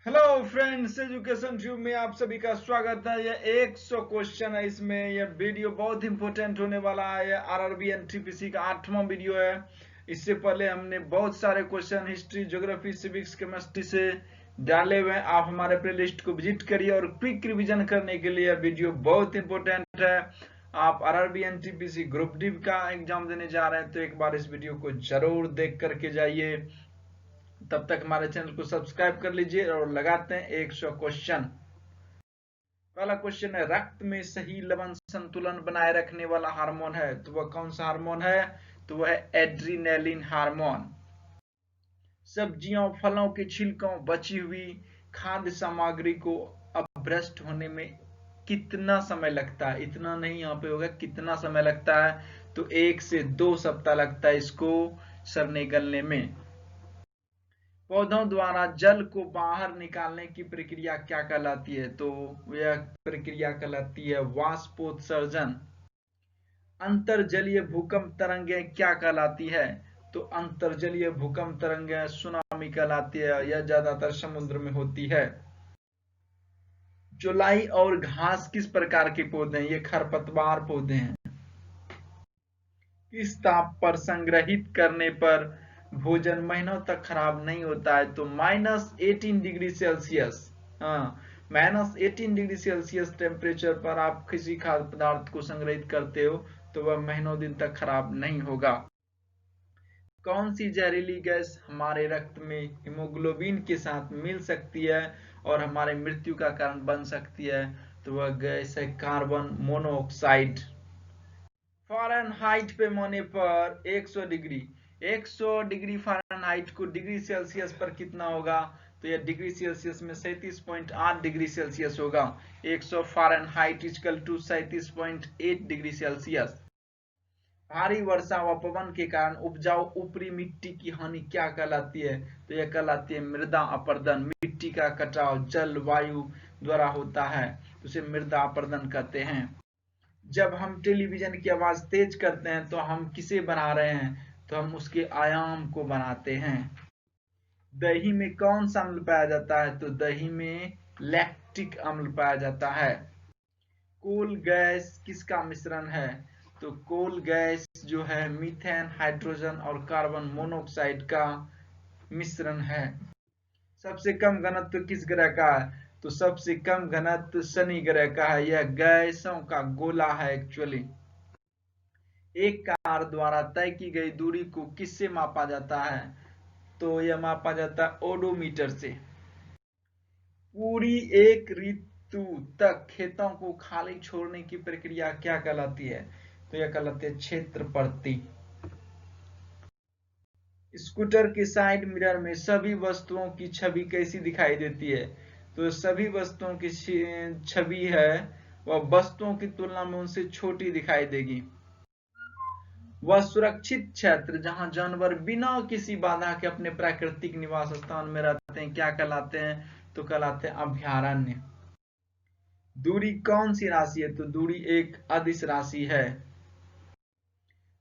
Hello friends, education tube में आप सभी का स्वागत है। ये 100 क्वेश्चन है। इसमें ये वीडियो बहुत इंपॉर्टेंट होने वाला है। ये आरआरबी एनटीपीसी का 8वां वीडियो है। इससे पहले हमने बहुत सारे question history, geography, civics, chemistry से डाले हुए हैं। आप हमारे प्लेलिस्ट को विजिट करिए और क्विक रिवीजन करने के लिए वीडियो बहुत इंपॉर्टेंट है। आप आरआरबी एनटीपीसी ग्रुप डी का एग्जाम देने जा रहे हैं तो एक बार इस वीडियो को जरूर देख करके जाइए। तब तक हमारे चैनल को सब्सक्राइब कर लीजिए और लगाते हैं 100 क्वेश्चन। पहला क्वेश्चन है, रक्त में सही लवण संतुलन बनाए रखने वाला हार्मोन है तो वह कौन सा हार्मोन है? तो वह है एड्रीनेलिन हार्मोन। सब्जियों, फलों के छिलकों, बची हुई खाद्य सामग्री को अपभ्रष्ट होने में कितना समय लगता है? इतना नहीं यहाँ पे होगा, कितना समय लगता है? तो 1 से 2 सप्ताह लगता है इसको सड़ने गलने में। पौधों द्वारा जल को बाहर निकालने की प्रक्रिया क्या कहलाती है? तो यह प्रक्रिया कहलाती है वाष्पोत्सर्जन। अंतर्जलीय भूकंप तरंगें क्या कहलाती है? तो अंतर्जलीय भूकंप तरंगें सुनामी कहलाती है। यह ज्यादातर समुद्र में होती है। चौलाई और घास किस प्रकार के पौधे हैं? ये खरपतवार पौधे हैं। किस ताप पर संग्रहित करने पर भोजन महीनों तक खराब नहीं होता है? तो -18 डिग्री सेल्सियस। हाँ, -18 डिग्री सेल्सियस टेम्परेचर पर आप किसी खाद्य पदार्थ को संग्रहित करते हो तो वह महीनों दिन तक खराब नहीं होगा। कौन सी जहरीली गैस हमारे रक्त में हीमोग्लोबिन के साथ मिल सकती है और हमारे मृत्यु का कारण बन सकती है? तो वह गैस है कार्बन मोनोऑक्साइड। फ़ारेनहाइट पैमाने पर 100 डिग्री फ़ारेनहाइट को डिग्री सेल्सियस पर कितना होगा? तो यह डिग्री सेल्सियस में 37.8 डिग्री सेल्सियस होगा। 100 Fahrenheit equal to 37.8 degree Celsius. भारी वर्षा व पवन के कारण उपजाऊ ऊपरी मिट्टी की हानि क्या कहलाती है? तो यह कहलाती है मृदा अपरदन। मिट्टी का कटाव जल वायु द्वारा होता है तो उसे मृदा अपरदन कहते हैं। जब हम टेलीविजन की आवाज तेज करते हैं तो हम किसे बना रहे हैं? तो हम उसके आयाम को बनाते हैं। दही में कौन सा अम्ल पाया जाता है? तो दही में लैक्टिक अम्ल पाया जाता है। कोल गैस किसका मिश्रण है? तो कोल गैस जो है मीथेन, हाइड्रोजन और कार्बन मोनोऑक्साइड का मिश्रण है। सबसे कम घनत्व किस ग्रह का है? तो सबसे कम घनत्व शनि ग्रह का है। यह गैसों का गोला है एक्चुअली। एक कार द्वारा तय की गई दूरी को किससे मापा जाता है? तो यह मापा जाता है ओडोमीटर से। पूरी एक ऋतु तक खेतों को खाली छोड़ने की प्रक्रिया क्या कहलाती है? तो यह कहलाती है क्षेत्रप्रति। स्कूटर के साइड मिरर में सभी वस्तुओं की छवि कैसी दिखाई देती है? तो सभी वस्तुओं की छवि है वह वस्तुओं की तुलना में उनसे छोटी दिखाई देगी। वह सुरक्षित क्षेत्र जहां जानवर बिना किसी बाधा के अपने प्राकृतिक निवास स्थान में रहते हैं क्या कहलाते हैं? तो कहलाते हैं अभयारण्य। दूरी कौन सी राशि है? तो दूरी एक अदिश राशि है।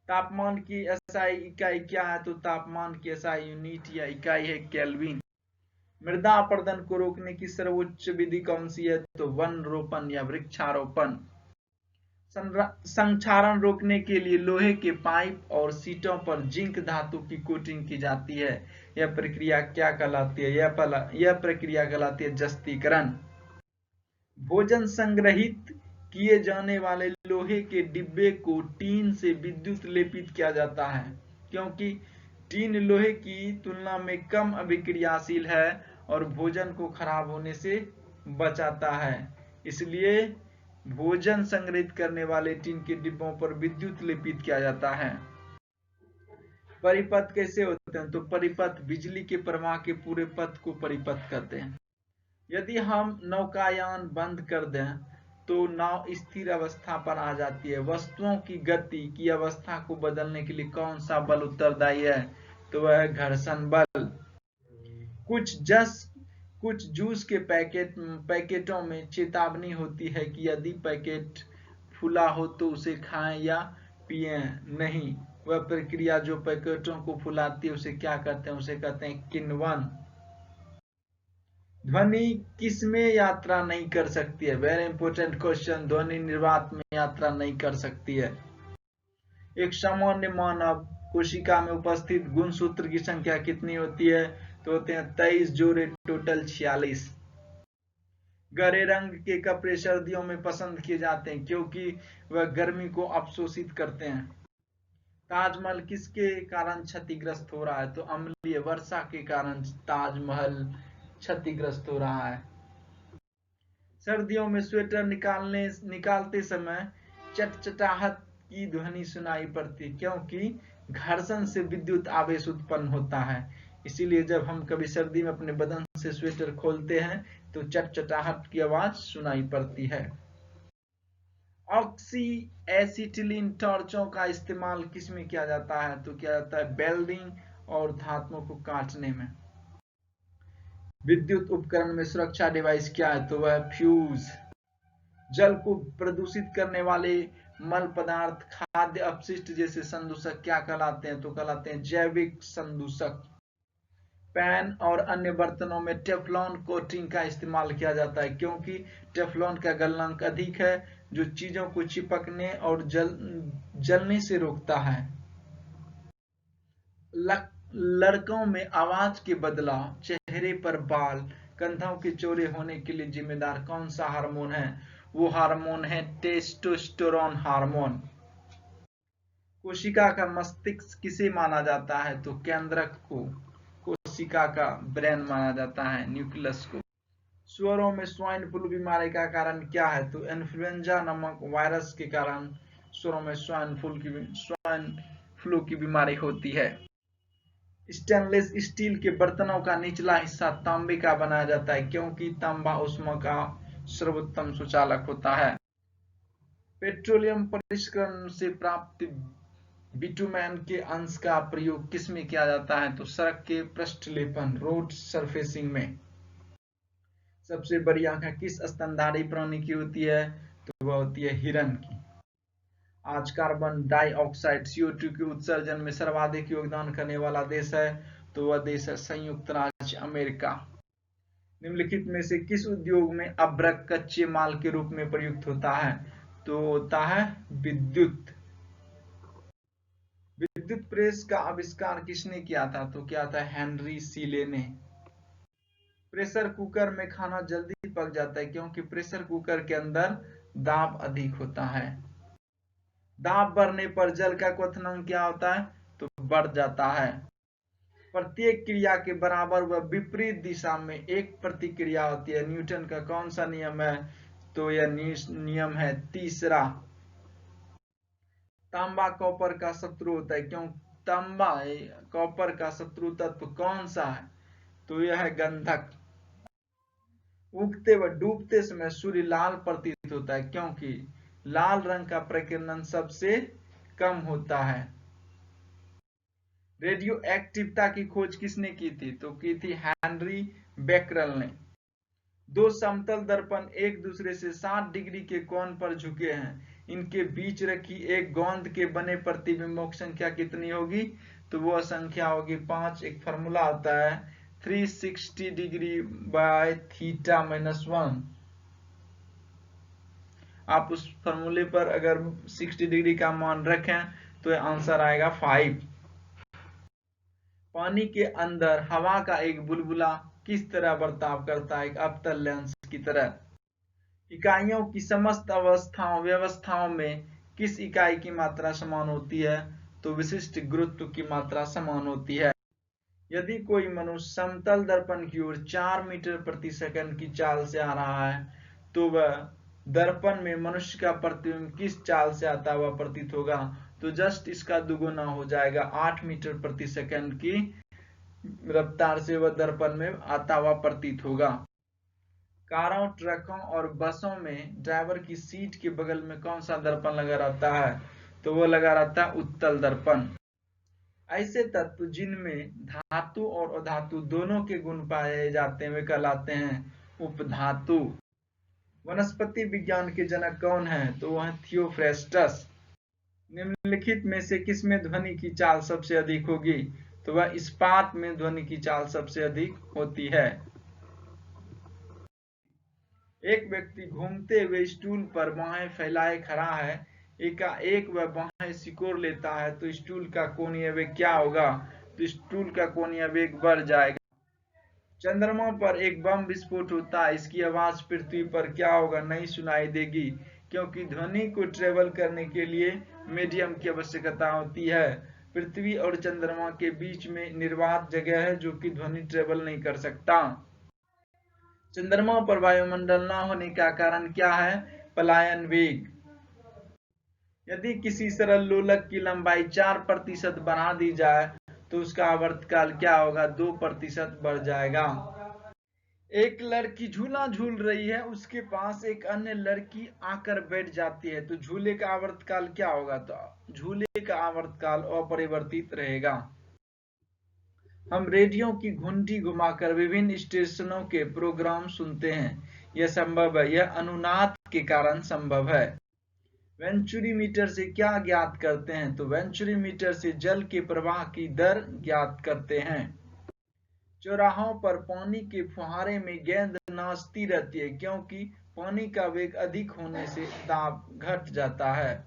तापमान की एसआई इकाई क्या है? तो तापमान की एसआई यूनिट या इकाई है केल्विन। मृदा अपरदन को रोकने की सर्वोच्च विधि कौन सी है? तो वन रोपण या वृक्षारोपण। संक्षारण रोकने के लिए लोहे के पाइप और सीटों पर जिंक धातु की कोटिंग की जाती है। यह प्रक्रिया क्या कहलाती है? यह प्रक्रिया कहलाती है जस्तीकरण। भोजन संग्रहित किए जाने वाले लोहे के डिब्बे को टीन से विद्युत लेपित किया जाता है क्योंकि टीन लोहे की तुलना में कम अभिक्रियाशील है और भोजन को खराब होने से बचाता है। इसलिए भोजन संग्रहित करने वाले टीन के डिब्बों पर विद्युत लेपित किया जाता है। परिपथ कैसे होते हैं? तो परिपथ बिजली के प्रवाह के पूरे पथ को परिपथ कहते हैं। यदि हम नौकायान बंद कर दें तो नाव स्थिर अवस्था पर आ जाती है। वस्तुओं की गति की अवस्था को बदलने के लिए कौन सा बल उत्तरदायी है? तो वह है घर्षण बल। कुछ जूस के पैकेटों में चेतावनी होती है कि यदि पैकेट फूला हो तो उसे खाएं या पिए नहीं। वह प्रक्रिया जो पैकेटों को फुलाती है उसे क्या कहते हैं? उसे कहते हैं किण्वन। ध्वनि किस में यात्रा नहीं कर सकती है? Very important question. ध्वनि निर्वात में यात्रा नहीं कर सकती है। एक सामान्य मानव कोशिका में उपस्थित गुणसूत्र की संख्या कितनी होती है? तो होते हैं 23 जोड़े, टोटल 46। गहरे रंग के कपड़े सर्दियों में पसंद किए जाते हैं क्योंकि वह गर्मी को अवशोषित करते हैं। ताजमहल किसके कारण क्षतिग्रस्त हो रहा है? तो अम्लीय वर्षा के कारण ताजमहल क्षतिग्रस्त हो रहा है। सर्दियों में स्वेटर निकालते समय चटचटाहट की ध्वनि सुनाई पड़ती है क्योंकि घर्षण से विद्युत आवेश उत्पन्न होता है। इसीलिए जब हम कभी सर्दी में अपने बदन से स्वेटर खोलते हैं तो चटचटाहट की आवाज सुनाई पड़ती है। ऑक्सी एसिटिलीन टॉर्चों का इस्तेमाल किस में किया जाता है? तो किया जाता है वेल्डिंग और धातुओं को काटने में। विद्युत उपकरण में सुरक्षा डिवाइस क्या है? तो वह फ्यूज। जल को प्रदूषित करने वाले मल पदार्थ, खाद्य अपशिष्ट जैसे संदूषक क्या कहलाते हैं? तो कहलाते हैं जैविक संदूषक। पैन और अन्य बर्तनों में टेफ्लॉन कोटिंग का इस्तेमाल किया जाता है क्योंकि टेफ्लॉन का गलनांक अधिक है जो चीजों को चिपकने और जलने से रोकता है। लड़कों में आवाज के बदलाव, चेहरे पर बाल, कंधों के चौड़े होने के लिए जिम्मेदार कौन सा हार्मोन है? वो हार्मोन है टेस्टोस्टेरोन हार्मोन। कोशिका का मस्तिष्क किसे माना जाता है? तो केंद्रक को। कोशिका का ब्रेन माना जाता है न्यूक्लियस को। सुअरों में स्वाइन फ्लू बीमारी का कारण क्या है? तो इन्फ्लुएंजा नामक वायरस के कारण सुअरों में स्वाइन फ्लू की बीमारी होती है। स्टेनलेस स्टील के बर्तनों का निचला हिस्सा तांबे का बनाया जाता है क्योंकि तांबा ऊष्मा का सर्वोत्तम सुचालक होता है। पेट्रोलियम परिष्करण से प्राप्त बिटुमेन के अंश का प्रयोग किस में किया जाता है? तो सड़क के पृष्ठलेपन, रोड सरफेसिंग में। सबसे बड़ी आंखें किस स्तनधारी प्राणी की होती है? तो वह होती है हिरन की। आज कार्बन डाइऑक्साइड CO2 के उत्सर्जन में सर्वाधिक योगदान करने वाला देश है तो वह देश है संयुक्त राज्य अमेरिका। निम्नलिखित में से किस उद्योग में अभ्रक कच्चे माल के रूप में प्रयुक्त होता है? तो होता है विद्युत। विद्युत प्रेस का आविष्कार किसने किया था? तो किया था हेनरी सीले ने। प्रेशर कुकर में खाना जल्दी पक जाता है क्योंकि प्रेशर कुकर के अंदर दाब अधिक होता है। दाब बढ़ने पर जल का क्वथनांक क्या होता है? तो बढ़ जाता है। प्रत्येक क्रिया के बराबर व विपरीत दिशा में एक प्रतिक्रिया होती है। न्यूटन का कौन सा नियम है? तो यह नियम है तीसरा। तांबा कॉपर का शत्रु होता है क्यों? तांबा कॉपर का शत्रु तत्व कौन सा है? तो यह है गंधक। उगते व डूबते समय सूर्य लाल प्रतीत होता है क्योंकि लाल रंग का प्रकीर्णन सबसे कम होता है। रेडियो एक्टिविटी की खोज किसने की थी? तो की थी हेनरी बेकरल ने। दो समतल दर्पण एक दूसरे से 60 डिग्री के कोण पर झुके हैं। इनके बीच रखी एक गोंद के बने प्रतिबिंबों की संख्या कितनी होगी? तो वह संख्या होगी 5। एक फॉर्मूला आता है 360 डिग्री बाय थीटा -1। आप उस फॉर्मूले पर अगर 60 डिग्री का मान रखें तो आंसर आएगा 5। पानी के अंदर हवा का एक बुलबुला किस तरह बर्ताव करता है? एक अवतल लेंस की तरह। इकाइयों की समस्त व्यवस्थाओं में किस इकाई की मात्रा समान होती है? तो विशिष्ट गुरुत्व की मात्रा समान होती है। यदि कोई मनुष्य समतल दर्पण की ओर 4 मीटर प्रति सेकंड की चाल से आ रहा है तो वह दर्पण में मनुष्य का प्रतिबिंब किस चाल से आता हुआ प्रतीत होगा? तो जस्ट इसका दुगुना हो जाएगा। 8 मीटर प्रति सेकंड की रफ्तार से वह दर्पण में आता हुआ प्रतीत होगा। कारों, ट्रकों और बसों में ड्राइवर की सीट के बगल में कौन सा दर्पण लगा रहता है? तो वो लगा रहता है उत्तल दर्पण। ऐसे तत्व जिनमें धातु और अधातु दोनों के गुण पाए जाते हैं वे कहलाते हैं उपधातु। वनस्पति विज्ञान के जनक कौन है? तो वह थियोफ्रेस्टस। निम्नलिखित में से किसमें ध्वनि की चाल सबसे अधिक होगी? तो वह इस्पात में ध्वनि की चाल सबसे अधिक होती है। एक व्यक्ति घूमते हुए स्टूल पर बाहें फैलाए खड़ा है। एकाएक वह बाहें सिकोड़ लेता है तो स्टूल का कोणीय वेग क्या होगा? तो स्टूल का कोणीय वेग बढ़ जाएगा। चंद्रमा पर एक बम विस्फोट होता है। इसकी आवाज पृथ्वी पर क्या होगा? नहीं सुनाई देगी, क्योंकि ध्वनि को ट्रेवल करने के लिए मीडियम की आवश्यकता होती है। पृथ्वी और चंद्रमा के बीच में निर्वात जगह है जो कि ध्वनि ट्रेवल नहीं कर सकता। चंद्रमा पर वायुमंडल न होने का कारण क्या है? पलायन वेग। यदि किसी सरल लोलक की लंबाई 4% बढ़ा दी जाए तो उसका आवर्तकाल क्या होगा? 2% बढ़ जाएगा। एक लड़की झूला झूल रही है, उसके पास एक अन्य लड़की आकर बैठ जाती है तो झूले का आवर्तकाल क्या होगा? तो झूले का आवर्तकाल अपरिवर्तित रहेगा। हम रेडियो की घंटी घुमाकर विभिन्न स्टेशनों के प्रोग्राम सुनते हैं। यह संभव है, यह अनुनाद के कारण संभव है। वेंचुरीमीटर से क्या ज्ञात करते हैं? तो वेंचुरीमीटर से जल के प्रवाह की दर ज्ञात करते हैं। चौराहों पर पानी के फुहारे में गेंद नाचती रहती है, क्योंकि पानी का वेग अधिक होने से दाब घट जाता है।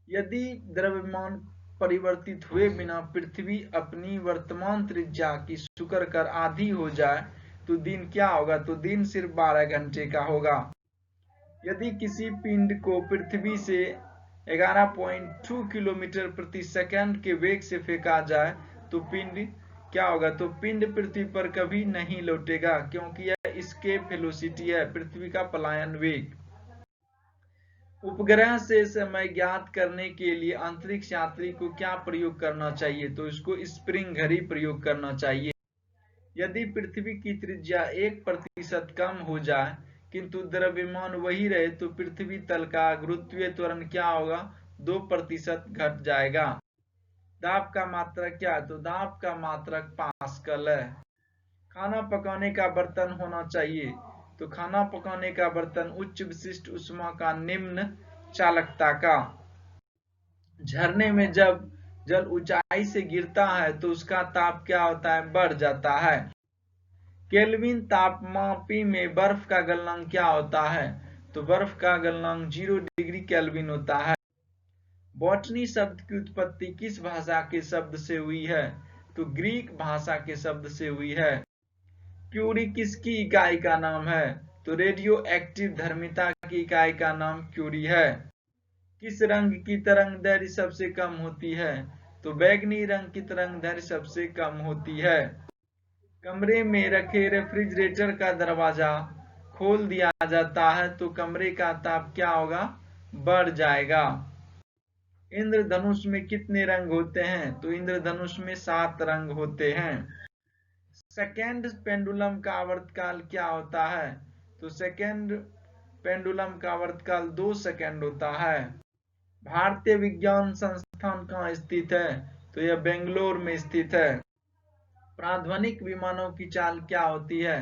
यदि द्रव्यमान परिवर्तित हुए बिना पृथ्वी अपनी वर्तमान त्रिज्या की शुक्र कर आधी हो जाए तो दिन क्या होगा? तो दिन सिर्फ 12 घंटे का होगा। यदि किसी पिंड को पृथ्वी से 11.2 किलोमीटर प्रति सेकंड के वेग से फेंका जाए तो पिंड क्या होगा? तो पिंड पृथ्वी पर कभी नहीं लौटेगा, क्योंकि यह एस्केप वेलोसिटी है, पृथ्वी का पलायन वेग। उपग्रह से समय ज्ञात करने के लिए अंतरिक्ष यात्री को क्या प्रयोग करना चाहिए? तो इसको स्प्रिंग घड़ी प्रयोग करना चाहिए। यदि पृथ्वी की त्रिज्या 1% कम हो जाए किंतु द्रव्यमान वही रहे तो पृथ्वी तल का गुरुत्वीय त्वरण क्या होगा? 2% घट जाएगा। दाब का मात्रक क्या है? तो दाब का मात्रक पास्कल है। खाना पकाने का बर्तन होना चाहिए, तो खाना पकाने का बर्तन उच्च विशिष्ट ऊष्मा का, निम्न चालकता का। झरने में जब जल ऊंचाई से गिरता है तो उसका ताप क्या होता है? बढ़ जाता है। केल्विन तापमापी में बर्फ का गलनांक क्या होता है? तो बर्फ का गलनांक 0 डिग्री केल्विन होता है। बॉटनी शब्द की उत्पत्ति किस भाषा के शब्द से हुई है? तो ग्रीक भाषा के शब्द से हुई है। क्यूरी किसकी इकाई का नाम है? तो रेडियो एक्टिव धर्मिता की इकाई का नाम क्यूरी है। किस रंग की तरंग दैर्घ्य सबसे कम होती है? तो बैगनी रंग की तरंग दैर्घ्य सबसे कम होती है। कमरे में रखे रेफ्रिजरेटर का दरवाजा खोल दिया जाता है तो कमरे का ताप क्या होगा? बढ़ जाएगा। इंद्रधनुष में कितने रंग होते हैं? तो इंद्रधनुष में 7 रंग होते हैं। सेकेंड पेंडुलम का आवर्तकाल क्या होता है? तो सेकेंड पेंडुलम का आवर्तकाल 2 सेकंड होता है। भारतीय विज्ञान संस्थान कहाँ स्थित है? तो यह बेंगलोर में स्थित है। प्राध्वनिक विमानों की चाल क्या होती है?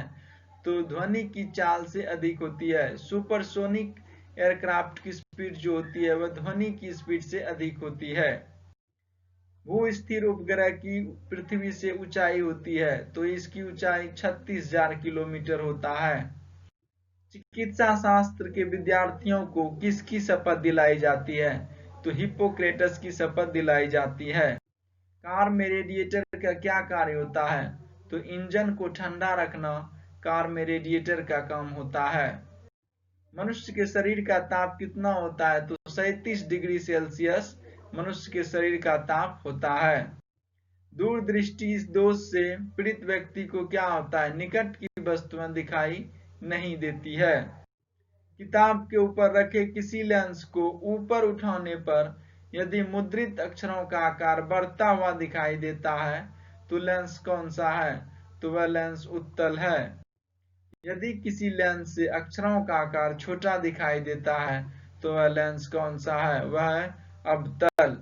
तो ध्वनि की चाल से अधिक होती है। सुपरसोनिक एयरक्राफ्ट की स्पीड जो होती है वह ध्वनि की स्पीड से अधिक होती है। भू-स्थिर उपग्रह की पृथ्वी से ऊंचाई होती है तो इसकी ऊंचाई 36,000 किलोमीटर होता है। चिकित्सा शास्त्र के विद्यार्थियों को किसकी शपथ दिलाई जाती है? तो हिप्पोक्रेटस की शपथ दिलाई जाती है। कार में रेडिएटर का क्या कार्य होता है? तो इंजन को ठंडा रखना कार में रेडिएटर का काम होता है। मनुष्य के शरीर का ताप कितना होता है? तो 37 डिग्री सेल्सियस मनुष्य के शरीर का ताप होता है। दूरदृष्टि दोष से पीड़ित व्यक्ति को क्या होता है? निकट की वस्तुएं दिखाई नहीं देती है। किताब के ऊपर रखे किसी लेंस को ऊपर उठाने पर यदि मुद्रित अक्षरों का आकार बढ़ता हुआ दिखाई देता है तो लेंस कौन सा है? तो वह लेंस उत्तल है। यदि किसी लेंस से अक्षरों का आकार छोटा दिखाई देता है तो वह लेंस कौन सा है? वह है अवतल।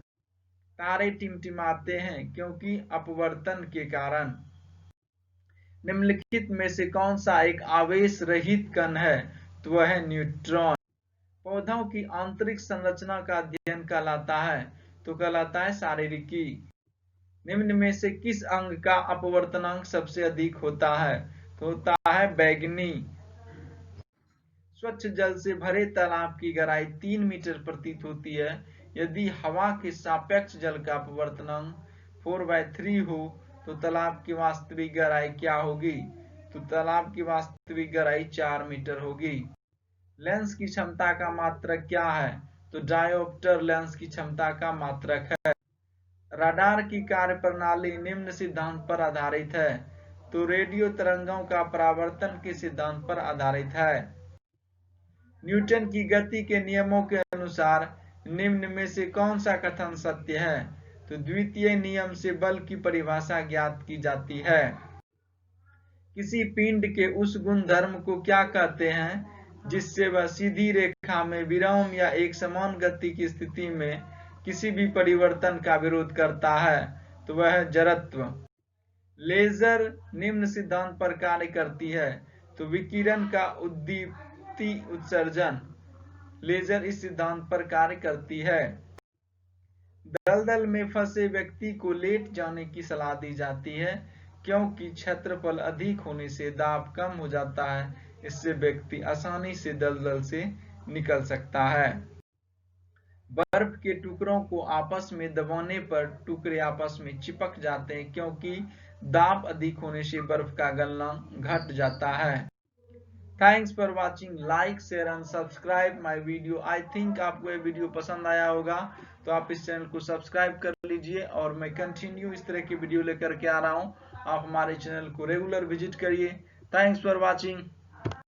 तारे टिमटिमाते हैं क्योंकि अपवर्तन के कारण। निम्नलिखित में से कौन सा एक आवेश रहित कण है? तो वह है न्यूट्रॉन। पौधों की आंतरिक संरचना का अध्ययन कहलाता है? तो कहलाता है शारीरिकी। निम्न में से किस अंग का अपवर्तनांक सबसे अधिक होता है? तो होता है बैगनी। स्वच्छ जल से भरे तालाब की गहराई 3 मीटर प्रतीत होती है। यदि हवा के सापेक्ष जल का अपवर्तनांक 4/3 हो तो तालाब की वास्तविक गहराई क्या होगी? तो तालाब की वास्तविक गहराई 4 मीटर होगी। लेंस की क्षमता का मात्रक क्या है? तो डायोप्टर लेंस की क्षमता का मात्रक है। रडार की कार्यप्रणाली निम्न सिद्धांत पर आधारित है। तो रेडियो तरंगों का परावर्तन के सिद्धांत पर आधारित है। न्यूटन की गति के नियमों के अनुसार निम्न में से कौन सा कथन सत्य है? तो द्वितीय नियम से बल की परिभाषा ज्ञात की जाती है। किसी पिंड के उस गुणधर्म को क्या कहते हैं जिससे वह सीधी रेखा में विराम या एक समान गति की स्थिति में किसी भी परिवर्तन का विरोध करता है? तो वह है जड़त्व। लेजर निम्न सिद्धांत पर कार्य करती है। तो विकिरण का उद्दीप्ति उत्सर्जन। लेजर इस सिद्धांत पर कार्य करती है। दलदल में फंसे व्यक्ति को लेट जाने की सलाह दी जाती है क्योंकि क्षेत्रफल अधिक होने से दाब कम हो जाता है। इससे व्यक्ति आसानी से दलदल से निकल सकता है। बर्फ के टुकड़ों को आपस में दबाने पर टुकड़े आपस में चिपक जाते हैं क्योंकि दाब अधिक होने से बर्फ का गलना घट जाता है। Thanks for watching. Like share and subscribe my video. I think आपको ये वीडियो पसंद आया होगा, तो आप इस चैनल को सब्सक्राइब कर लीजिए और मैं कंटिन्यू इस तरह की वीडियो लेकर के आ रहा हूँ। आप हमारे चैनल को रेगुलर विजिट करिए। Thanks for watching.